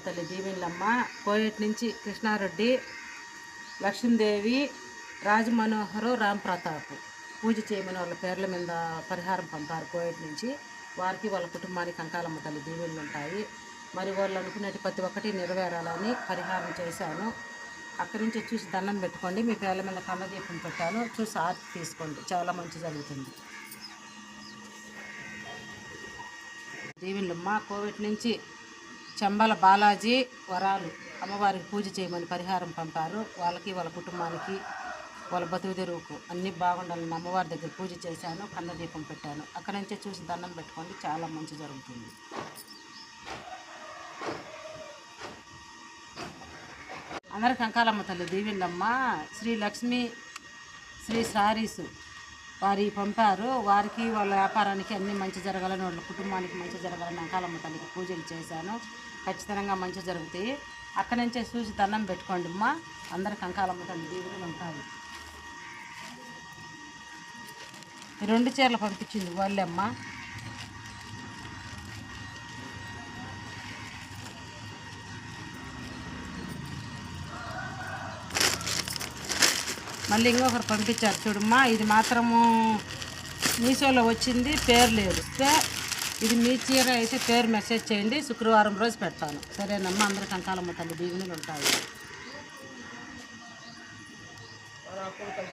తల్లి దీవెనలమ్మ, కోయేటి నుంచి కృష్ణారెడ్డి, లక్ష్మీదేవి, రాజమనోహరు, రామ్ ప్రతాప్ పూజ చేయమని వాళ్ళ పేర్ల మీద పరిహారం పంపారు కోయేటి నుంచి. వారికి వాళ్ళ కుటుంబానికి కంకాలమ్మ తల్లి దీవెనలు ఉంటాయి. మరి వాళ్ళు అనుకునేటి ప్రతి ఒక్కటి నెరవేరాలని పరిహారం చేశాను. అక్కడి నుంచి చూసి దండం పెట్టుకోండి. మీ పేర్ల మీద కన్నదీపం పెట్టాను, చూసి ఆర్తి తీసుకోండి, చాలా మంచి జరుగుతుంది. దీవెనలమ్మ, కోవిడ్ నుంచి చెంబల బాలాజీ వరాలు అమ్మవారికి పూజ చేయమని పరిహారం పంపారు. వాళ్ళకి వాళ్ళ కుటుంబానికి వాళ్ళ బతుకు తెరువుకు అన్నీ బాగుండాలని అమ్మవారి దగ్గర పూజ చేశాను, కన్నదీపం పెట్టాను. అక్కడి నుంచే చూసి దండం పెట్టుకోండి, చాలా మంచి జరుగుతుంది. అందరికి కంకాలమ్మ తల్లి దీవెనలమ్మ. శ్రీ లక్ష్మి శ్రీ సారీసు వారి పంపారు. వారికి వాళ్ళ వ్యాపారానికి అన్నీ మంచి జరగాలని, వాళ్ళ కుటుంబానికి మంచి జరగాలని కంకాలమ్మ తల్లికి పూజలు చేశాను. ఖచ్చితంగా మంచి జరుగుతాయి. అక్కడి నుంచే చూసి దండం పెట్టుకోండి అమ్మ. అందరికి కంకాలమ్మ తల్లి దీవెనలు ఉంటాయి. ఈ 2 చీరలు పంపించింది వాళ్ళే అమ్మ. మళ్ళీ ఇంకొకరు పంపించారు చూడమ్మా. ఇది మాత్రము మీషోలో వచ్చింది, పేరు లేదు. ఇది మీ చీర అయితే పేరు మెసేజ్ చేయండి, శుక్రవారం రోజు పెడతాను. సరేనమ్మా. అందరూ కంకాలమ్మ తల్లి దీవెనలు ఉంటాయి.